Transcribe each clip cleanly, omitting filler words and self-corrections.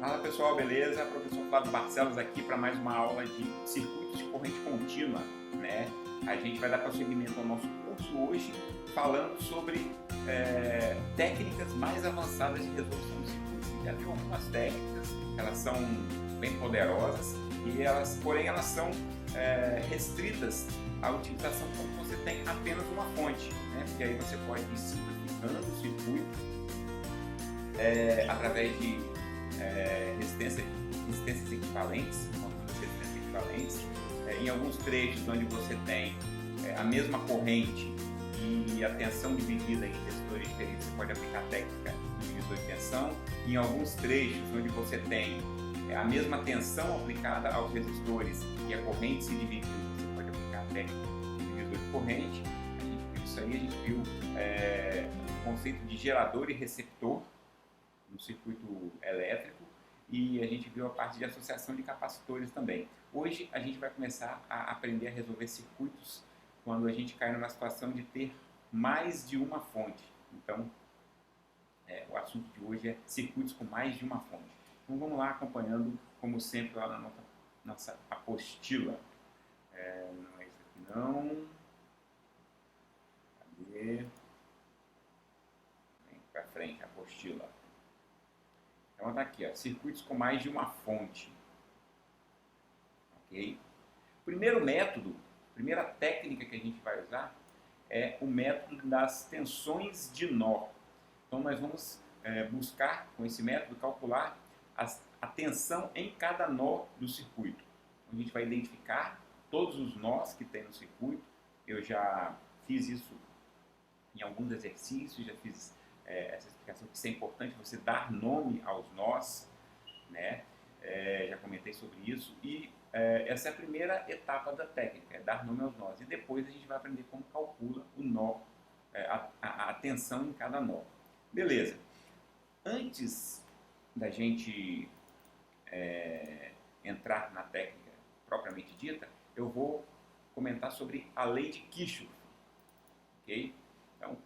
Fala pessoal, beleza? Professor Flávio Barcelos aqui para mais uma aula de circuitos de corrente contínua, né? A gente vai dar prosseguimento ao nosso curso hoje falando sobre técnicas mais avançadas de resolução de circuitos. Já viu algumas técnicas, elas são bem poderosas e porém elas são restritas à utilização quando você tem apenas uma fonte, né? Porque aí você pode ir simplificando o circuito através de resistências equivalentes, resistências equivalentes, em alguns trechos onde você tem a mesma corrente e a tensão dividida em resistores diferentes, você pode aplicar a técnica do divisor de tensão. Em alguns trechos onde você tem a mesma tensão aplicada aos resistores e a corrente se dividindo, você pode aplicar a técnica do divisor de corrente. A gente viu isso aí, a gente viu o conceito de gerador e receptor no circuito elétrico, e a gente viu a parte de associação de capacitores também. Hoje a gente vai começar a aprender a resolver circuitos quando a gente cai numa situação de ter mais de uma fonte. Então, o assunto de hoje é circuitos com mais de uma fonte. Então vamos lá acompanhando, como sempre, lá na nossa apostila. Não é isso aqui não. Cadê? Vem para frente, apostila. Então está aqui, ó, circuitos com mais de uma fonte. Ok? Primeiro método, primeira técnica que a gente vai usar é o método das tensões de nó. Então nós vamos buscar com esse método calcular a tensão em cada nó do circuito. A gente vai identificar todos os nós que tem no circuito. Eu já fiz isso em alguns exercícios, já fiz essa explicação que isso é importante, você dar nome aos nós, né? Já comentei sobre isso, e essa é a primeira etapa da técnica, é dar nome aos nós, e depois a gente vai aprender como calcula o nó, a tensão em cada nó. Beleza, antes da gente entrar na técnica propriamente dita, eu vou comentar sobre a lei de Kirchhoff, ok? Então,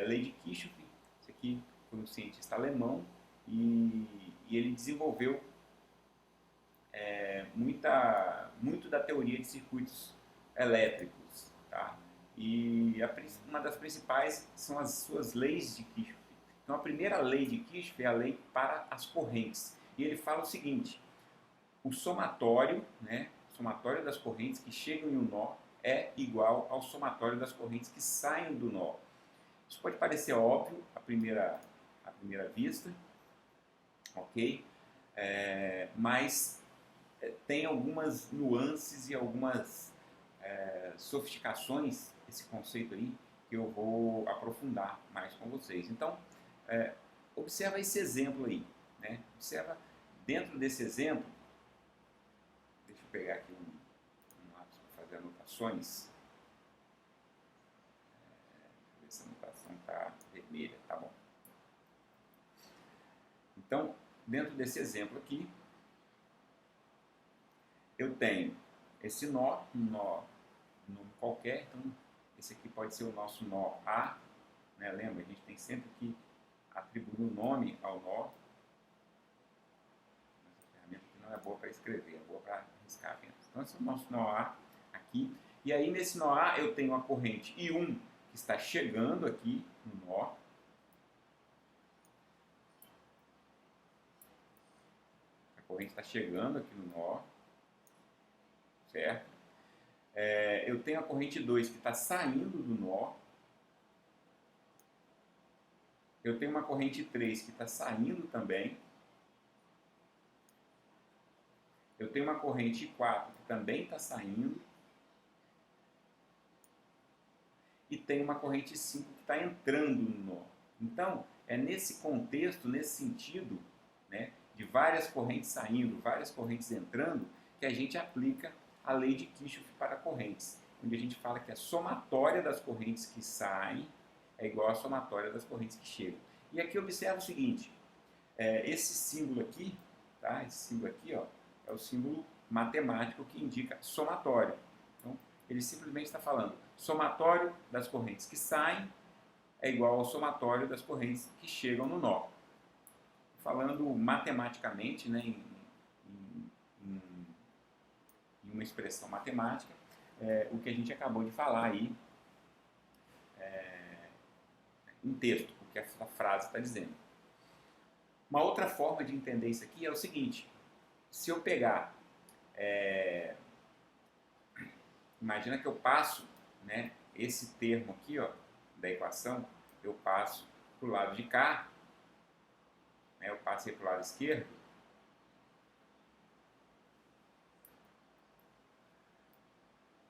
lei de Kirchhoff, esse aqui foi um cientista alemão e ele desenvolveu muito da teoria de circuitos elétricos, tá? E uma das principais são as suas leis de Kirchhoff. Então a primeira lei de Kirchhoff é a lei para as correntes. E ele fala o seguinte: o somatório, né, somatório das correntes que chegam em um nó é igual ao somatório das correntes que saem do nó. Isso pode parecer óbvio à primeira vista, ok? Mas tem algumas nuances e algumas sofisticações esse conceito aí que eu vou aprofundar mais com vocês. Então, observa esse exemplo aí, né? Observa dentro desse exemplo. Deixa eu pegar aqui um lápis para fazer anotações. Essa anotação está vermelha, tá bom. Então, dentro desse exemplo aqui, eu tenho esse nó, um nome qualquer, então esse aqui pode ser o nosso nó A, né? Lembra, a gente tem sempre que atribuir um nome ao nó. Essa ferramenta aqui não é boa para escrever, é boa para riscar apenas. Então esse é o nosso nó A aqui, e aí nesse nó A eu tenho a corrente I1 que está chegando aqui no nó. A corrente está chegando aqui no nó, certo? Eu tenho a corrente 2 que está saindo do nó. Eu tenho uma corrente 3 que está saindo também. Eu tenho uma corrente 4 que também está saindo. E tenho uma corrente 5 que está entrando no nó. Então, é nesse contexto, nesse sentido, né, de várias correntes saindo, várias correntes entrando, que a gente aplica a lei de Kirchhoff para correntes, onde a gente fala que a somatória das correntes que saem é igual à somatória das correntes que chegam. E aqui observa o seguinte, esse símbolo aqui, tá? Esse símbolo aqui, ó, é o símbolo matemático que indica somatório. Então, ele simplesmente está falando somatório das correntes que saem é igual ao somatório das correntes que chegam no nó. falando matematicamente, né, em uma expressão matemática, o que a gente acabou de falar aí em texto, o que essa frase está dizendo. Uma outra forma de entender isso aqui é o seguinte: se eu pegar, imagina que eu passo, né, esse termo aqui, ó, da equação, eu passo para o lado de cá, né, eu passei para o lado esquerdo,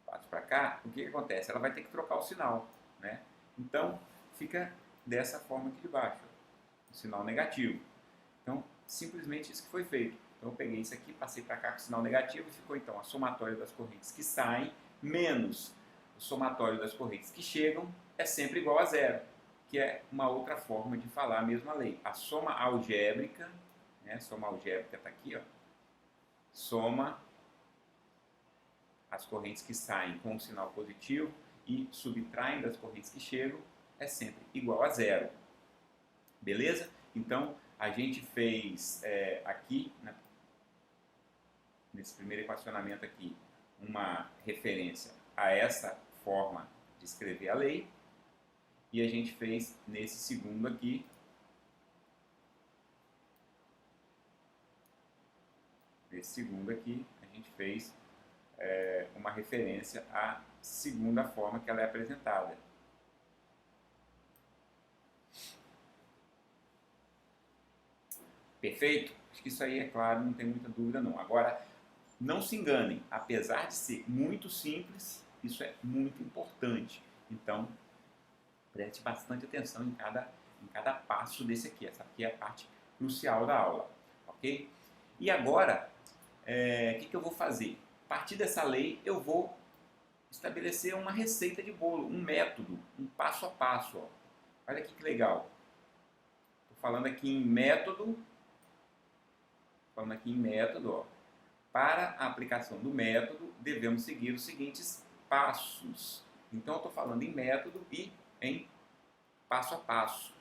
passo para cá, o que acontece? Ela vai ter que trocar o sinal, né? Então, fica dessa forma aqui de baixo, o sinal negativo. Então, simplesmente isso que foi feito. Então, eu peguei isso aqui, passei para cá com o sinal negativo e ficou, então, a somatória das correntes que saem menos o somatório das correntes que chegam é sempre igual a zero, que é uma outra forma de falar a mesma lei. A soma algébrica, né, a soma algébrica está aqui, ó, soma as correntes que saem com o sinal positivo e subtraem das correntes que chegam é sempre igual a zero. Beleza? Então, a gente fez aqui, né, nesse primeiro equacionamento aqui, uma referência a essa forma de escrever a lei, e a gente fez nesse segundo aqui, a gente fez uma referência à segunda forma que ela é apresentada. Perfeito? Acho que isso aí é claro, não tem muita dúvida não. Agora, não se enganem, apesar de ser muito simples, isso é muito importante. Então, preste bastante atenção em cada passo desse aqui. Essa aqui é a parte crucial da aula, ok? E agora, o que eu vou fazer? A partir dessa lei, eu vou estabelecer uma receita de bolo, um método, um passo a passo. Ó. Olha aqui que legal. Estou falando aqui em método. Ó. Para a aplicação do método, devemos seguir os seguintes passos. Então, eu estou falando em método e em passo a passo.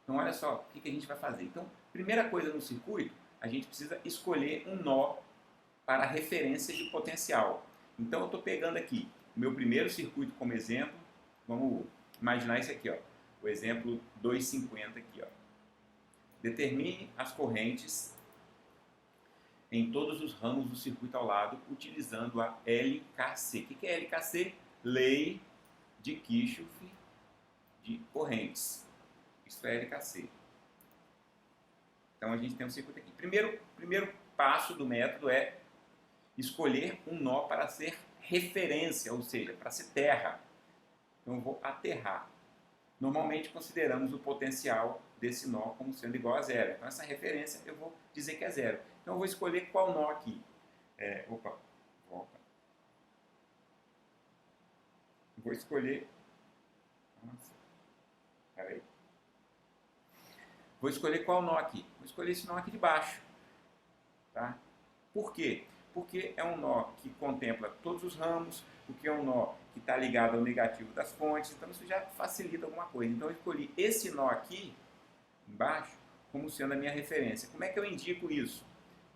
Então, olha só o que a gente vai fazer. Então, primeira coisa no circuito, a gente precisa escolher um nó para referência de potencial. Então, eu estou pegando aqui o meu primeiro circuito como exemplo. Vamos imaginar isso aqui, ó, o exemplo 250 aqui. Ó. Determine as correntes em todos os ramos do circuito ao lado, utilizando a LKC. O que é LKC? Lei de Kirchhoff de correntes. Isso é LKC. Então a gente tem um circuito aqui. Primeiro passo do método é escolher um nó para ser referência, ou seja, para ser terra. Então eu vou aterrar. Normalmente consideramos o potencial desse nó como sendo igual a zero. Então essa referência eu vou dizer que é zero. Então eu vou escolher qual nó aqui. Volta. Vou escolher... Nossa, peraí. Vou escolher qual nó aqui? Vou escolher esse nó aqui de baixo. Tá? Por quê? Porque é um nó que contempla todos os ramos, porque é um nó que está ligado ao negativo das fontes, então isso já facilita alguma coisa. Então eu escolhi esse nó aqui, embaixo, como sendo a minha referência. Como é que eu indico isso?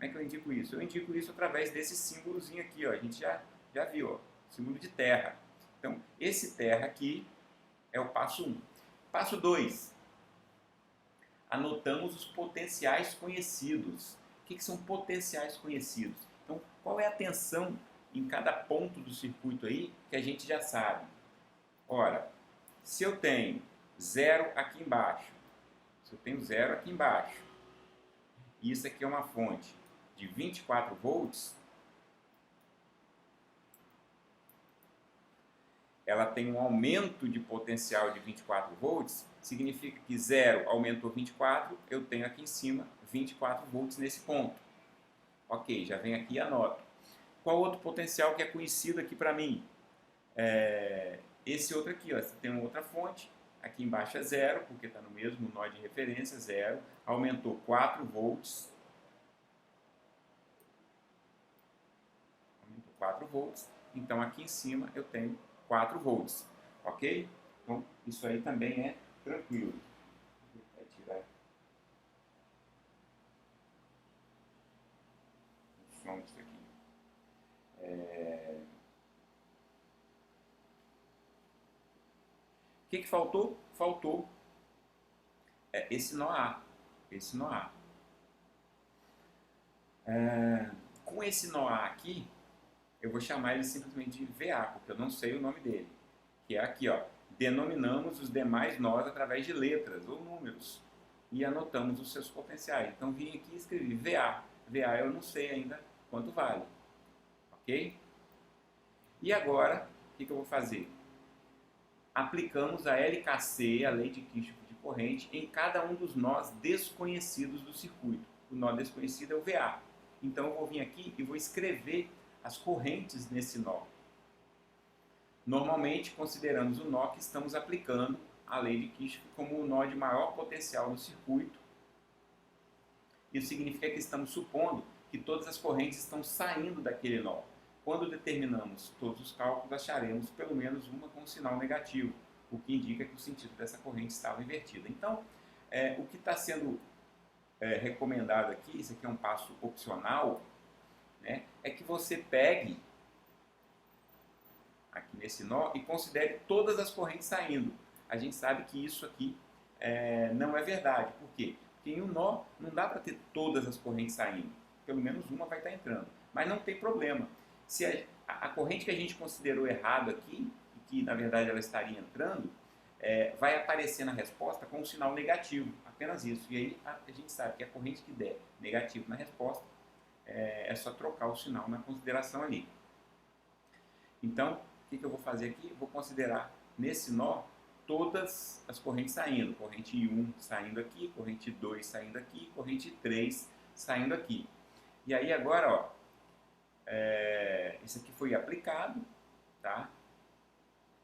Eu indico isso através desse símbolozinho aqui, ó. A gente já viu, ó, símbolo de terra. Então, esse terra aqui é o passo 1. Passo 2. Anotamos os potenciais conhecidos. O que são potenciais conhecidos? Então, qual é a tensão em cada ponto do circuito aí que a gente já sabe? Ora, se eu tenho 0 aqui embaixo, e isso aqui é uma fonte de 24 volts, ela tem um aumento de potencial de 24 volts, significa que 0 aumentou 24, eu tenho aqui em cima 24 volts nesse ponto. Ok, já vem aqui e anoto. Qual outro potencial que é conhecido aqui para mim? Esse outro aqui, ó, você tem uma outra fonte, aqui embaixo é 0, porque está no mesmo nó de referência, 0, aumentou 4 volts, então aqui em cima eu tenho 4 volts, ok? Então, isso aí também é tranquilo. Vai tirar. transformo isso aqui. O que faltou? Faltou esse nó A. Esse nó A. Com esse nó A aqui, eu vou chamar ele simplesmente de VA, porque eu não sei o nome dele. Que é aqui, ó. Denominamos os demais nós através de letras ou números e anotamos os seus potenciais. Então, vim aqui e escrevi VA. VA eu não sei ainda quanto vale. Ok? E agora, o que eu vou fazer? Aplicamos a LKC, a lei de Kirchhoff de corrente, em cada um dos nós desconhecidos do circuito. O nó desconhecido é o VA. Então, eu vou vir aqui e vou escrever as correntes nesse nó. Normalmente, consideramos o nó que estamos aplicando a lei de Kirchhoff como o nó de maior potencial do circuito. Isso significa que estamos supondo que todas as correntes estão saindo daquele nó. Quando determinamos todos os cálculos, acharemos pelo menos uma com sinal negativo, o que indica que o sentido dessa corrente estava invertido. Então, o que está sendo recomendado aqui, isso aqui é um passo opcional, né, é que você pegue aqui nesse nó e considere todas as correntes saindo. A gente sabe que isso aqui não é verdade. Por quê? Porque em um nó não dá para ter todas as correntes saindo. Pelo menos uma vai estar entrando. Mas não tem problema. Se a corrente que a gente considerou errado aqui, e que na verdade ela estaria entrando, vai aparecer na resposta com um sinal negativo. Apenas isso. E aí a gente sabe que a corrente que der negativo na resposta, é só trocar o sinal na consideração ali. Então, o que eu vou fazer aqui? Vou considerar nesse nó todas as correntes saindo. Corrente 1 saindo aqui, corrente 2 saindo aqui, corrente 3 saindo aqui. E aí agora, ó, isso aqui foi aplicado, tá?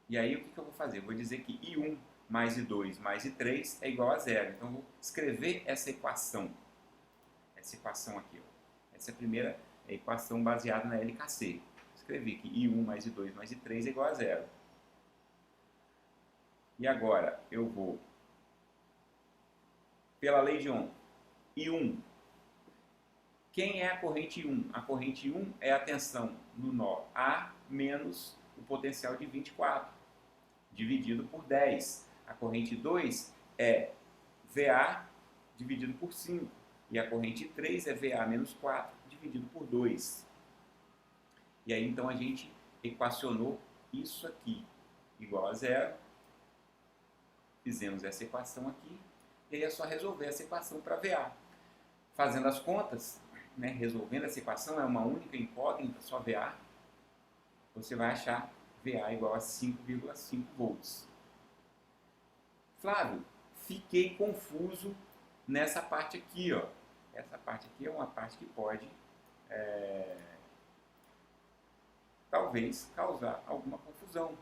E aí o que eu vou fazer? Eu vou dizer que I1 mais I2 mais I3 é igual a zero. Então eu vou escrever essa equação aqui, ó. Essa é a primeira equação baseada na LKC. Escrevi que I1 mais I2 mais I3 é igual a zero. E agora eu vou, pela lei de Ohm, I1. Quem é a corrente 1? A corrente 1 é a tensão no nó A menos o potencial de 24, dividido por 10. A corrente 2 é VA dividido por 5. E a corrente 3 é VA menos 4, dividido por 2. E aí, então, a gente equacionou isso aqui igual a zero. Fizemos essa equação aqui. E aí é só resolver essa equação para VA. Fazendo as contas, né, resolvendo essa equação, é uma única incógnita, só VA. Você vai achar VA igual a 5,5 volts. Flávio, fiquei confuso nessa parte aqui, ó. Essa parte aqui é uma parte que pode talvez causar alguma confusão.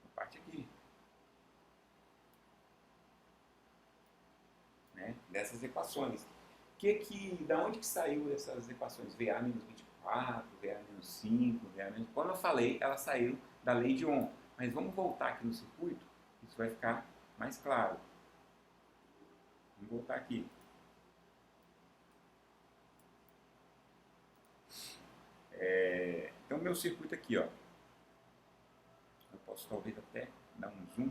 A parte aqui, né, dessas equações. Da onde que saiu essas equações? VA menos 24, VA menos 5, VA menos... Quando eu falei, elas saíram da lei de Ohm. Mas vamos voltar aqui no circuito, isso vai ficar mais claro. Vamos voltar aqui. Então, meu circuito aqui, ó. Eu posso talvez até dar um zoom.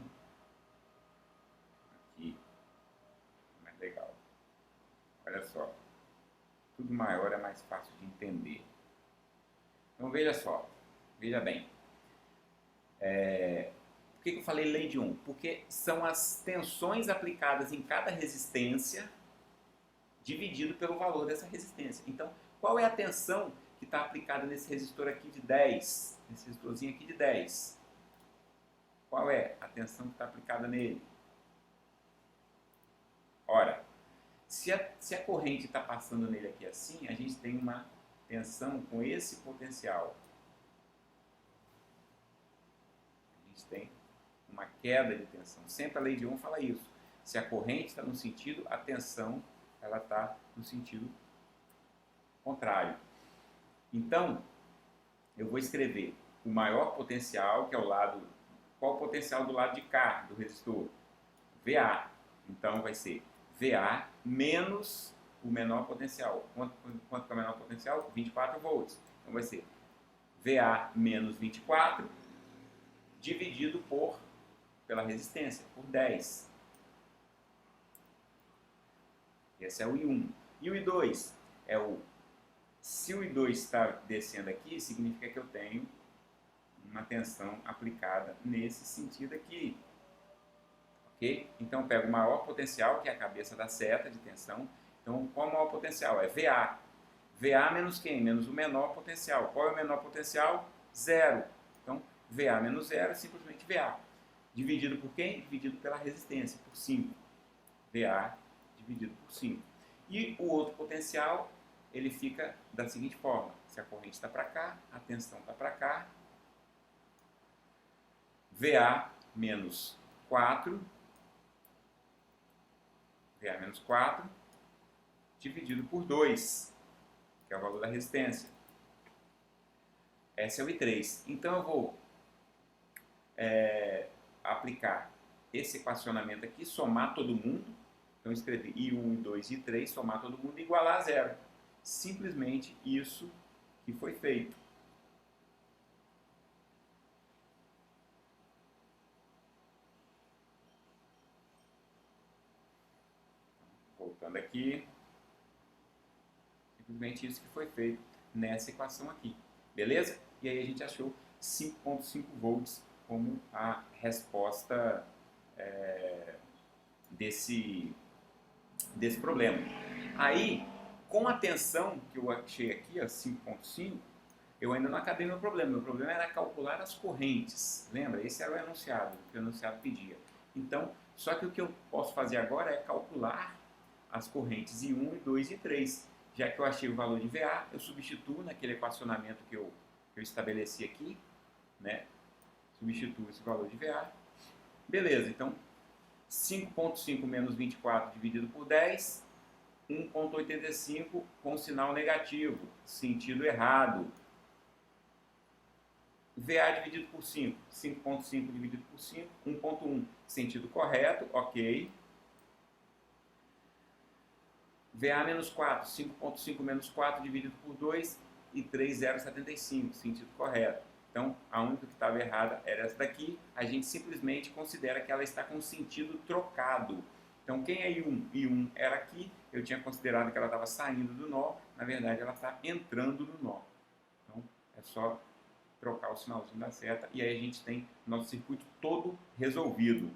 Aqui. Mais legal. Olha só. Tudo maior é mais fácil de entender. Então, veja só. Veja bem. Por que eu falei lei de Ohm? Porque são as tensões aplicadas em cada resistência dividido pelo valor dessa resistência. Então, qual é a tensão que está aplicada nesse resistor aqui de 10? Nesse resistorzinho aqui de 10. Qual é a tensão que está aplicada nele? Ora, se a corrente está passando nele aqui assim, a gente tem uma tensão com esse potencial. A gente tem uma queda de tensão. Sempre a lei de Ohm fala isso. Se a corrente está no sentido, a tensão ela está no sentido contrário. Então, eu vou escrever o maior potencial, que é o lado... Qual o potencial do lado de cá do resistor? VA. Então, vai ser VA menos o menor potencial. Quanto que é o menor potencial? 24 volts. Então vai ser VA menos 24 dividido pela resistência, por 10. Esse é o I1. E o I2 é se o I2 está descendo aqui, significa que eu tenho uma tensão aplicada nesse sentido aqui. Ok? Então eu pego o maior potencial, que é a cabeça da seta de tensão. Então qual é o maior potencial? É VA. VA menos quem? Menos o menor potencial. Qual é o menor potencial? 0. Então VA menos 0 é simplesmente VA. Dividido por quem? Dividido pela resistência, por 5. VA dividido por 5. E o outro potencial, ele fica da seguinte forma. Se a corrente está para cá, a tensão está para cá. VA menos 4. VA menos 4 dividido por 2, que é o valor da resistência. Esse é o I3. Então eu vou aplicar esse equacionamento aqui, somar todo mundo. Então eu escrevi I1, I2 e I3, somar todo mundo e igualar a 0. Simplesmente isso que foi feito. Voltando aqui. Simplesmente isso que foi feito nessa equação aqui. Beleza? E aí a gente achou 5,5 volts como a resposta desse problema. Aí, com a tensão que eu achei aqui, 5,5, eu ainda não acabei meu problema. Meu problema era calcular as correntes. Lembra? Esse era o enunciado, que o enunciado pedia. Então, só que o que eu posso fazer agora é calcular as correntes I1, I2 e I3. Já que eu achei o valor de VA, eu substituo naquele equacionamento que eu estabeleci aqui, né? Substituo esse valor de VA. Beleza, então 5,5 menos 24 dividido por 10, 1,85 com sinal negativo, sentido errado. VA dividido por 5, 5,5 dividido por 5, 1,1, sentido correto, ok. VA menos 4, 5,5 menos 4 dividido por 2 e 3,075, sentido correto. Então, a única que estava errada era essa daqui. A gente simplesmente considera que ela está com sentido trocado. Então, quem é I1? I1 era aqui, eu tinha considerado que ela estava saindo do nó, na verdade ela está entrando no nó. Então, é só trocar o sinalzinho da seta e aí a gente tem nosso circuito todo resolvido.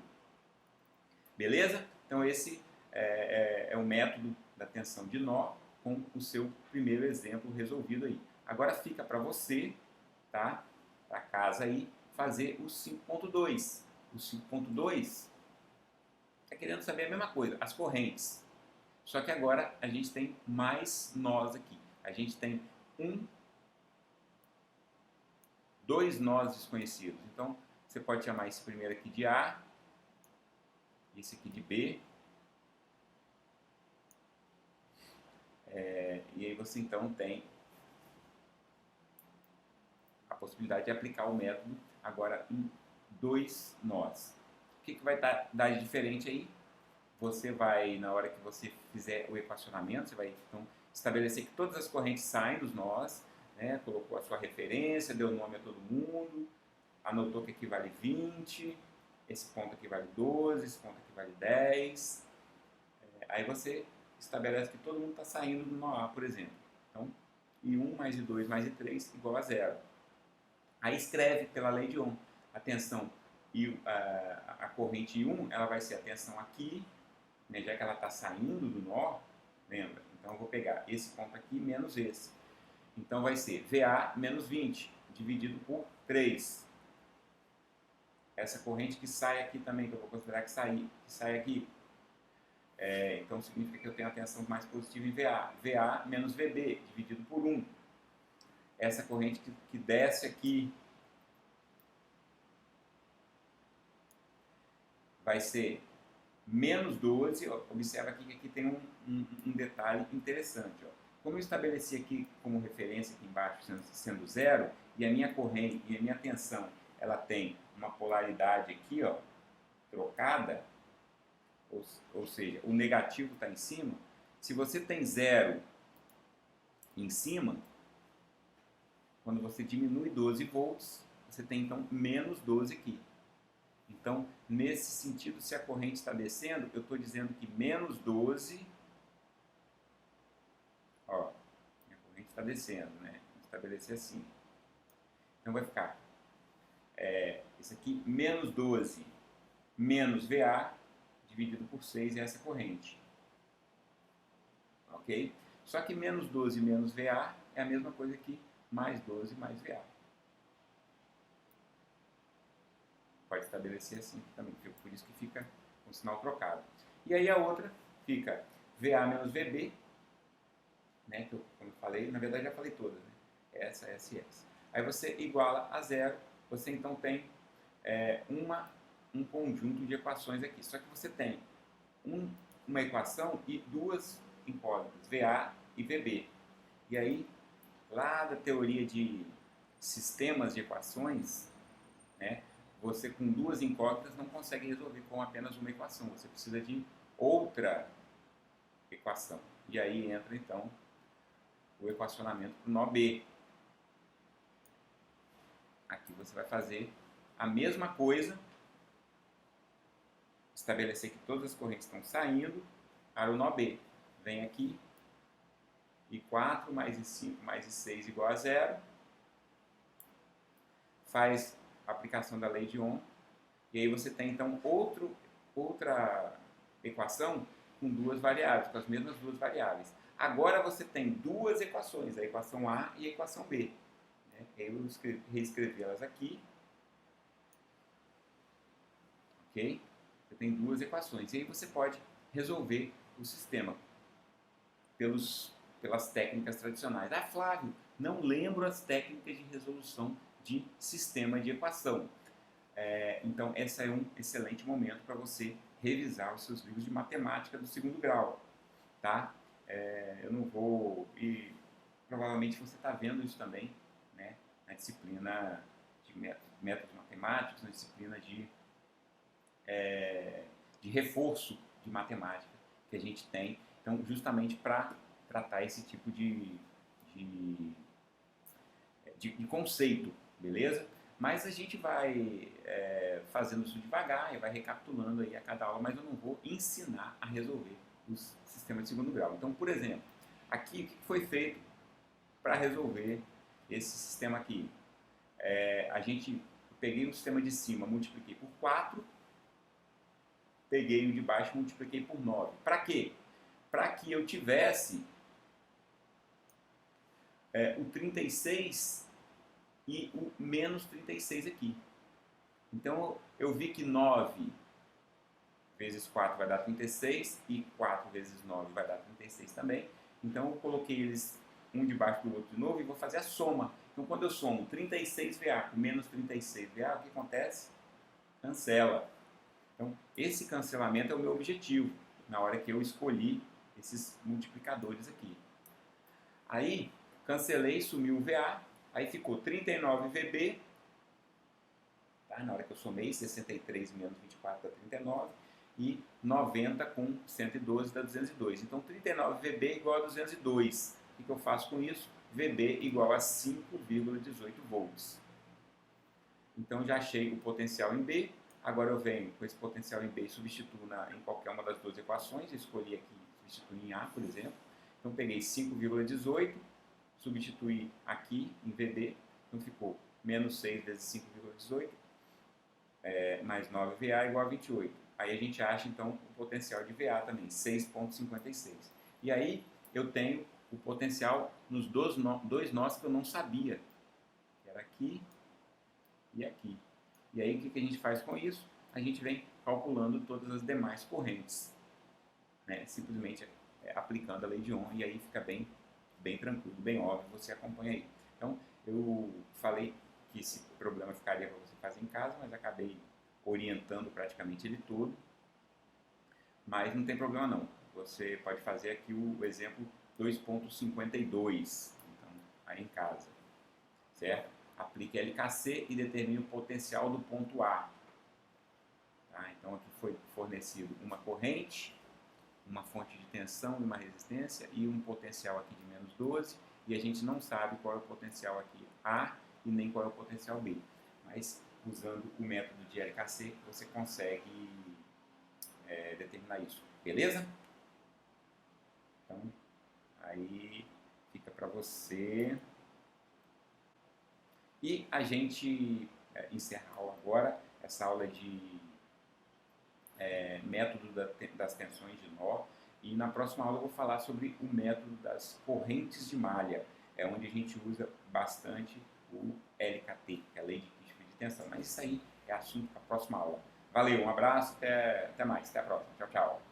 Beleza? Então, esse é o método da tensão de nó com o seu primeiro exemplo resolvido aí. Agora fica para você, tá? Para casa aí, fazer o 5.2. O 5.2 está querendo saber a mesma coisa, as correntes. Só que agora a gente tem mais nós aqui. A gente tem dois nós desconhecidos. Então, você pode chamar esse primeiro aqui de A, esse aqui de B. E aí você então tem a possibilidade de aplicar o método agora em dois nós. O que vai dar de diferente aí? Você vai, na hora que você fizer o equacionamento, você vai então estabelecer que todas as correntes saem dos nós, né? Colocou a sua referência, deu nome a todo mundo, anotou que aqui vale 20, esse ponto aqui vale 12, esse ponto aqui vale 10. Aí você estabelece que todo mundo está saindo do nó A, por exemplo. Então, I1 mais I2 mais I3 igual a 0. Aí escreve pela lei de Ohm. A tensão e a corrente I1 ela vai ser a tensão aqui, né, já que ela está saindo do nó, lembra? Então eu vou pegar esse ponto aqui menos esse. Então vai ser VA menos 20 dividido por 3. Essa corrente que sai aqui também, que eu vou considerar que sai aqui. Então significa que eu tenho a tensão mais positiva em VA. VA menos VB dividido por 1. Essa corrente que desce aqui vai ser menos 12. Observa aqui que aqui tem um detalhe interessante. Ó. Como eu estabeleci aqui como referência aqui embaixo sendo 0, e a minha corrente e a minha tensão ela tem uma polaridade aqui, ó, trocada, ou seja, o negativo está em cima, Se você tem 0 em cima, quando você diminui 12 volts, você tem então menos 12 aqui. Então, nesse sentido, se a corrente está descendo, eu estou dizendo que menos 12, ó, minha corrente está descendo, né? Vou estabelecer assim. Então vai ficar, isso aqui, menos 12 menos VA, dividido por 6 é essa corrente. Ok? Só que menos 12 menos VA é a mesma coisa que mais 12 mais VA. Pode estabelecer assim também, por isso que fica com o sinal trocado. E aí a outra fica VA menos VB, né, que eu, como eu falei, na verdade já falei todas, né? Essa. Aí você iguala a 0, você então tem um conjunto de equações aqui. Só que você tem uma equação e duas incógnitas, VA e VB. E aí, lá da teoria de sistemas de equações, né, você com duas incógnitas não consegue resolver com apenas uma equação. Você precisa de outra equação. E aí entra, então, o equacionamento para o nó B. Aqui você vai fazer a mesma coisa, estabelecer que todas as correntes estão saindo para o nó B. Vem aqui, e 4 mais I5 mais I6 igual a 0. Faz a aplicação da lei de Ohm. E aí você tem, então, outra equação com duas variáveis, com as mesmas duas variáveis. Agora você tem duas equações, a equação A e a equação B. Eu reescrevi elas aqui. Ok? Você tem duas equações. E aí você pode resolver o sistema pelas técnicas tradicionais. Ah, Flávio, não lembro as técnicas de resolução de sistema de equação. Então, esse é um excelente momento para você revisar os seus livros de matemática do segundo grau. Tá? Eu não vou... E provavelmente você está vendo isso também, né, na disciplina de métodos matemáticos, na disciplina de reforço de matemática que a gente tem. Então, justamente para tratar esse tipo de conceito, beleza? Mas a gente vai fazendo isso devagar e vai recapitulando aí a cada aula, mas eu não vou ensinar a resolver os sistemas de segundo grau. Então, por exemplo, aqui o que foi feito para resolver esse sistema aqui? Eu peguei o sistema de cima, multipliquei por 4, peguei o de baixo, multipliquei por 9. Para quê? Para que eu tivesse o 36 e o menos 36 aqui. Então, eu vi que 9 vezes 4 vai dar 36 e 4 vezes 9 vai dar 36 também. Então, eu coloquei eles um debaixo do outro de novo e vou fazer a soma. Então, quando eu somo 36 VA com menos 36 VA, o que acontece? Cancela. Então, esse cancelamento é o meu objetivo na hora que eu escolhi esses multiplicadores aqui. Aí, cancelei, sumiu o VA, aí ficou 39 VB, tá? Na hora que eu somei, 63 menos 24 dá 39, e 90 com 112 dá 202. Então, 39 VB igual a 202. O que eu faço com isso? VB igual a 5,18 volts. Então, já achei o potencial em B. Agora eu venho com esse potencial em B e substituo em qualquer uma das duas equações. Eu escolhi aqui substituir em A, por exemplo. Então, peguei 5,18, substituí aqui em VB. Então, ficou menos 6 vezes 5,18, mais 9 VA igual a 28. Aí a gente acha, então, o potencial de VA também, 6,56. E aí eu tenho o potencial nos dois nós que eu não sabia, que era aqui e aqui. E aí o que a gente faz com isso? A gente vem calculando todas as demais correntes, né? Simplesmente aplicando a lei de Ohm, e aí fica bem tranquilo, bem óbvio, você acompanha aí. Então, eu falei que esse problema ficaria para você fazer em casa, mas acabei orientando praticamente ele todo. Mas não tem problema não. Você pode fazer aqui o exemplo 2.52, então, aí em casa, certo? Aplique LKC e determine o potencial do ponto A. Tá? Então aqui foi fornecido uma corrente, uma fonte de tensão e uma resistência e um potencial aqui de menos 12, e a gente não sabe qual é o potencial aqui A e nem qual é o potencial B. Mas usando o método de LKC você consegue determinar isso, beleza? Então, aí fica para você. E a gente encerra a aula agora, essa aula de método das tensões de nó, e na próxima aula eu vou falar sobre o método das correntes de malha, onde a gente usa bastante o LKT, que é a lei de crítica de tensão, mas isso aí é assunto para a próxima aula. Valeu, um abraço, até mais, até a próxima, tchau, tchau.